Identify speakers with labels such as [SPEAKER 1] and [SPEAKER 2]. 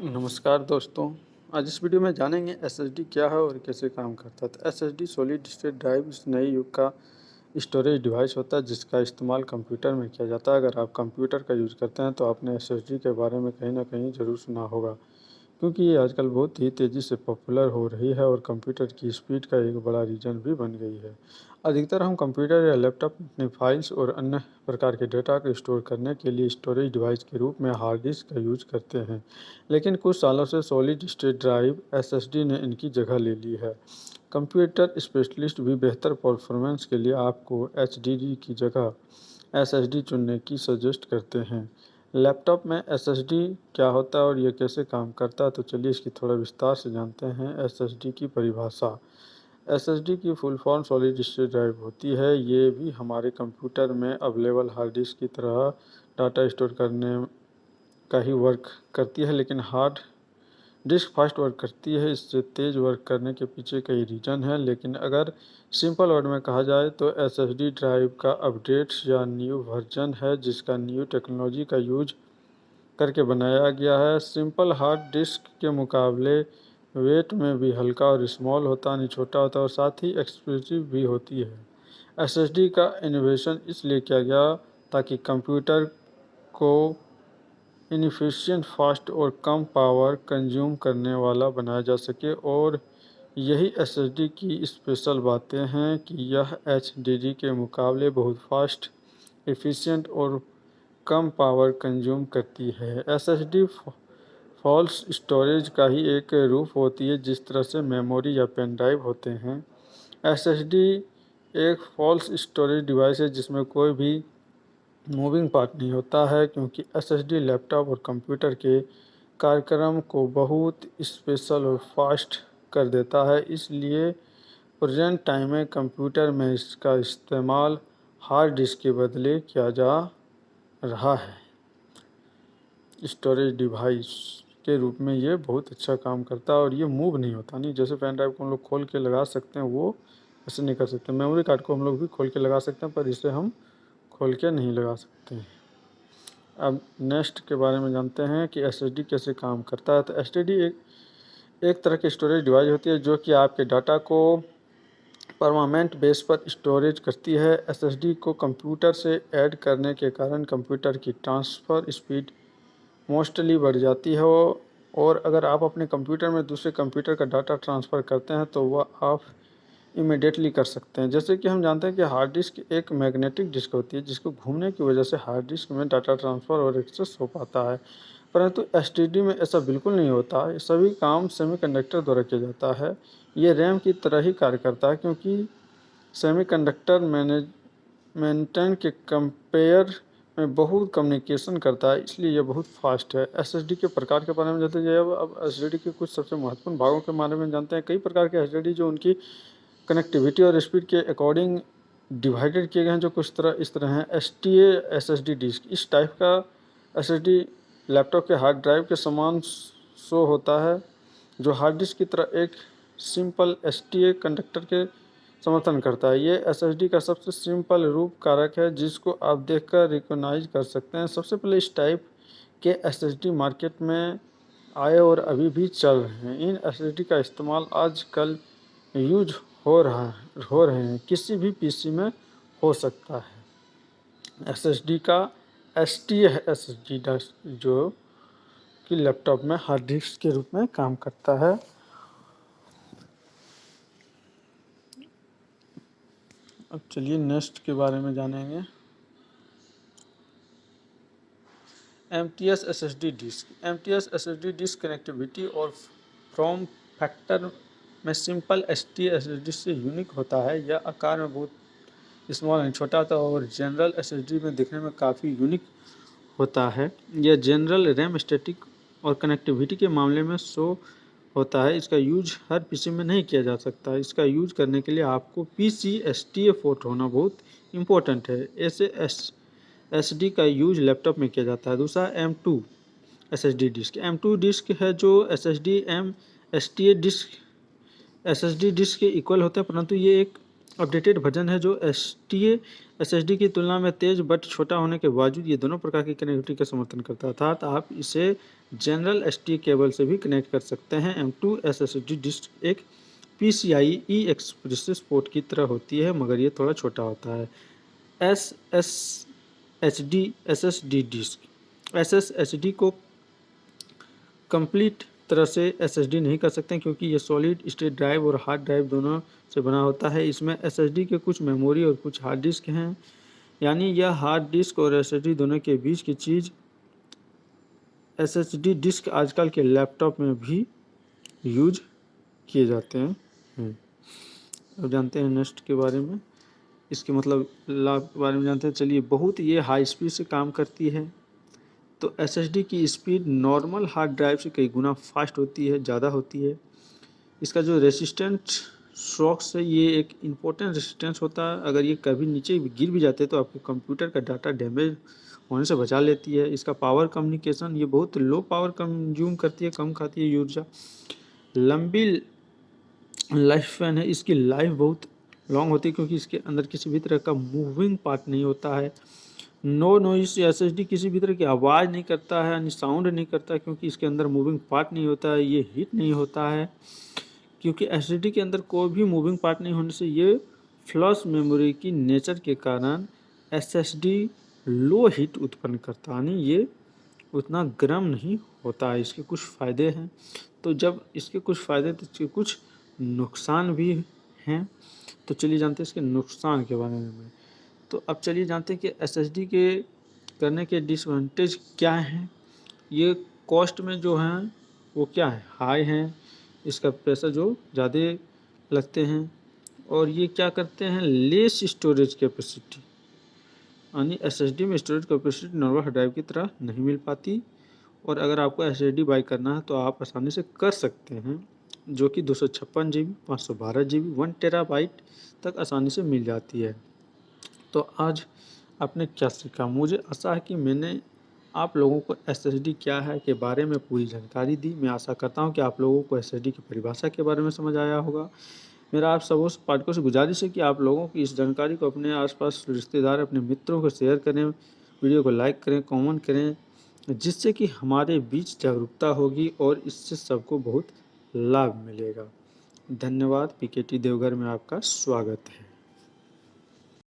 [SPEAKER 1] नमस्कार दोस्तों। आज इस वीडियो में जानेंगे एसएसडी क्या है और कैसे काम करता है। तो एसएसडी सॉलिड स्टेट ड्राइव इस नए युग का स्टोरेज डिवाइस होता है जिसका इस्तेमाल कंप्यूटर में किया जाता है। अगर आप कंप्यूटर का यूज़ करते हैं तो आपने एसएसडी के बारे में कहीं ना कहीं ज़रूर सुना होगा, क्योंकि ये आजकल बहुत ही तेज़ी से पॉपुलर हो रही है और कंप्यूटर की स्पीड का एक बड़ा रीज़न भी बन गई है। अधिकतर हम कंप्यूटर या लैपटॉप में अपनी फाइल्स और अन्य प्रकार के डेटा को स्टोर करने के लिए स्टोरेज डिवाइस के रूप में हार्ड डिस्क का यूज करते हैं, लेकिन कुछ सालों से सॉलिड स्टेट ड्राइव एसएसडी ने इनकी जगह ले ली है। कंप्यूटर स्पेशलिस्ट भी बेहतर परफॉर्मेंस के लिए आपको एचडीडी की जगह एसएसडी चुनने की सजेस्ट करते हैं। लैपटॉप में एसएसडी क्या होता है और ये कैसे काम करता है, तो चलिए इसकी थोड़ा विस्तार से जानते हैं। एसएसडी की परिभाषा। एसएसडी की full form solid state drive होती है। ये भी हमारे कंप्यूटर में अवेलेबल हार्ड डिस्क की तरह डाटा स्टोर करने का ही वर्क करती है, लेकिन हार्ड डिस्क फास्ट वर्क करती है। इससे तेज़ वर्क करने के पीछे कई रीज़न है, लेकिन अगर सिंपल वर्ड में कहा जाए तो एसएसडी ड्राइव का अपडेट्स या न्यू वर्जन है जिसका न्यू टेक्नोलॉजी का यूज करके बनाया गया है। सिंपल हार्ड डिस्क के मुकाबले वेट में भी हल्का और स्मॉल होता नहीं, छोटा होता है और साथ ही एक्सपेंसिव भी होती है। एसएसडी का इनोवेशन इसलिए किया गया ताकि कंप्यूटर को इनफिशिएंट, फास्ट और कम पावर कंज्यूम करने वाला बनाया जा सके, और यही एसएसडी की स्पेशल बातें हैं कि यह एचडीडी के मुकाबले बहुत फास्ट, एफिशिएंट और कम पावर कंज्यूम करती है। एसएसडी फॉल्स स्टोरेज का ही एक रूप होती है, जिस तरह से मेमोरी या पेन ड्राइव होते हैं। एसएसडी एक फॉल्स स्टोरेज डिवाइस है जिसमें कोई भी मूविंग पार्ट नहीं होता है, क्योंकि एसएसडी लैपटॉप और कंप्यूटर के कार्यक्रम को बहुत स्पेशल और फास्ट कर देता है। इसलिए प्रेजेंट टाइम में कंप्यूटर में इसका इस्तेमाल हार्ड डिस्क के बदले किया जा रहा है। स्टोरेज डिवाइस के रूप में ये बहुत अच्छा काम करता है और ये मूव नहीं होता। नहीं, जैसे पेन ड्राइव को हम लोग खोल के लगा सकते हैं, वो ऐसे नहीं कर सकते। मेमोरी कार्ड को हम लोग भी खोल के लगा सकते हैं, पर इसे हम खोल के नहीं लगा सकते हैं। अब नेक्स्ट के बारे में जानते हैं कि एसएसडी कैसे काम करता है। तो एसएसडी एक तरह की स्टोरेज डिवाइस होती है जो कि आपके डाटा को परमानेंट बेस पर स्टोरेज करती है। एसएसडी को कंप्यूटर से ऐड करने के कारण कंप्यूटर की ट्रांसफ़र स्पीड मोस्टली बढ़ जाती है, और अगर आप अपने कंप्यूटर में दूसरे कंप्यूटर का डाटा ट्रांसफ़र करते हैं तो वह आप इमीडिएटली कर सकते हैं। जैसे कि हम जानते हैं कि हार्ड डिस्क एक मैग्नेटिक डिस्क होती है जिसको घूमने की वजह से हार्ड डिस्क में डाटा ट्रांसफ़र और एक्सेस हो पाता है, परंतु एसटीडी में ऐसा बिल्कुल नहीं होता। ये सभी काम सेमीकंडक्टर द्वारा किया जाता है। ये रैम की तरह ही कार्य करता है, क्योंकि सेमीकंडक्टर मेंटेन के कंपेयर में बहुत कम्युनिकेशन करता है, इसलिए यह बहुत फास्ट है। एसएसडी के प्रकार के बारे में जानते हैं। अब एसएसडी के कुछ सबसे महत्वपूर्ण भागों के बारे में जानते हैं। कई प्रकार के एसएसडी जो उनकी कनेक्टिविटी और स्पीड के अकॉर्डिंग डिवाइडेड किए गए हैं, जो कुछ इस तरह हैं। STA SSD disk. इस टाइप का एसएसडी लैपटॉप के हार्ड ड्राइव के समान शो होता है, जो हार्ड डिस्क की तरह एक सिंपल एसटीए कंडक्टर के समर्थन करता है। ये एसएसडी का सबसे सिंपल रूप कारक है जिसको आप देखकर रिकॉग्नाइज कर सकते हैं। सबसे पहले इस टाइप के एसएसडी मार्केट में आए और अभी भी चल रहे हैं। इन एसएसडी का इस्तेमाल आजकल यूज हो रहे हैं, किसी भी पीसी में हो सकता है। एसएसडी का एसटीए एसएसडी जो कि लैपटॉप में हार्ड डिस्क के रूप में काम करता है। अब चलिए नेक्स्ट के बारे में जानेंगे। MTS SSD disk. MTS SSD disk connectivity और फॉर्म फैक्टर में सिंपल एसटीए एसएसडी से यूनिक होता है। यह आकार में बहुत स्मॉल एंड छोटा होता है और जनरल एसएसडी में दिखने में काफ़ी यूनिक होता है। यह जनरल रैम स्टैटिक और कनेक्टिविटी के मामले में शो होता है। इसका यूज हर पीसी में नहीं किया जा सकता। इसका यूज करने के लिए आपको पीसी एसटीए पोर्ट होना बहुत इम्पोर्टेंट है। ऐसे एसडी का यूज लैपटॉप में किया जाता है। दूसरा M2 SSD disc. M2 disk है जो SSD STA disk SSD disk के इक्वल होते हैं, परंतु ये एक अपडेटेड वर्जन है जो एसटीए SSD की तुलना में तेज बट छोटा होने के बावजूद ये दोनों प्रकार की कनेक्टिविटी का समर्थन करता है, अर्थात आप इसे जनरल ST केबल से भी कनेक्ट कर सकते हैं। M2 SSD डिस्क एक PCIe एक्सप्रेस पोर्ट की तरह होती है, मगर ये थोड़ा छोटा होता है। SSD डिस्क SSD को कंप्लीट तरह से SSD नहीं कर सकते क्योंकि ये सॉलिड स्टेट ड्राइव और हार्ड ड्राइव दोनों से बना होता है। इसमें SSD के कुछ मेमोरी और कुछ हार्ड डिस्क हैं, यानी यह हार्ड डिस्क और SSD दोनों के बीच की चीज़। SSD डिस्क आजकल के लैपटॉप में भी यूज किए जाते हैं। अब जानते हैं नेक्स्ट के बारे में, इसके मतलब लाभ के बारे में जानते हैं। चलिए, बहुत ये हाई स्पीड से काम करती है। तो SSD की स्पीड नॉर्मल हार्ड ड्राइव से कई गुना फास्ट होती है, ज़्यादा होती है। इसका जो रेसिस्टेंट शॉक्स है, ये एक इम्पोर्टेंट रेसिस्टेंस होता है। अगर ये कभी नीचे गिर भी जाते हैं तो आपके कंप्यूटर का डाटा डैमेज होने से बचा लेती है। इसका पावर कम्युनिकेशन, ये बहुत लो पावर कंज्यूम करती है, कम खाती है ऊर्जा। लंबी लाइफ फैन है, इसकी लाइफ बहुत लॉन्ग होती है क्योंकि इसके अंदर किसी भी तरह का मूविंग पार्ट नहीं होता है। नो नॉइस SSD किसी भी तरह की आवाज़ नहीं करता है, यानी साउंड नहीं करता क्योंकि इसके अंदर मूविंग पार्ट नहीं होता है। ये हीट नहीं होता है क्योंकि SSD के अंदर कोई भी मूविंग पार्ट नहीं होने से ये फ्लैश मेमोरी की नेचर के कारण SSD लो हीट उत्पन्न करता है, यानी ये उतना गर्म नहीं होता है। इसके कुछ फ़ायदे हैं, तो जब इसके कुछ फ़ायदे तो इसके कुछ नुकसान भी हैं। तो चलिए जानते हैं इसके नुकसान के बारे में। तो अब चलिए जानते हैं कि SSD के करने के डिसएडवांटेज क्या हैं। ये कॉस्ट में जो हैं वो क्या है, हाई हैं, इसका पैसा जो ज़्यादा लगते हैं। और ये क्या करते हैं, लेस स्टोरेज कैपेसिटी, यानी SSD में storage capacity normal hard drive की तरह नहीं मिल पाती। और अगर आपको SSD बाई करना है तो आप आसानी से कर सकते हैं, जो कि 256 GB, 512 GB, 1 टेराबाइट तक आसानी से मिल जाती है। तो आज आपने क्या सीखा? मुझे आशा है कि मैंने आप लोगों को SSD क्या है के बारे में पूरी जानकारी दी। मैं आशा करता हूं कि आप लोगों को SSD की परिभाषा के बारे में समझ आया होगा। मेरा आप सबों पाठकों से गुजारिश है कि आप लोगों की इस जानकारी को अपने आसपास रिश्तेदार, अपने मित्रों को शेयर करें, वीडियो को लाइक करें, कमेंट करें, जिससे कि हमारे बीच जागरूकता होगी और इससे सबको बहुत लाभ मिलेगा। धन्यवाद। PKT देवघर में आपका स्वागत है।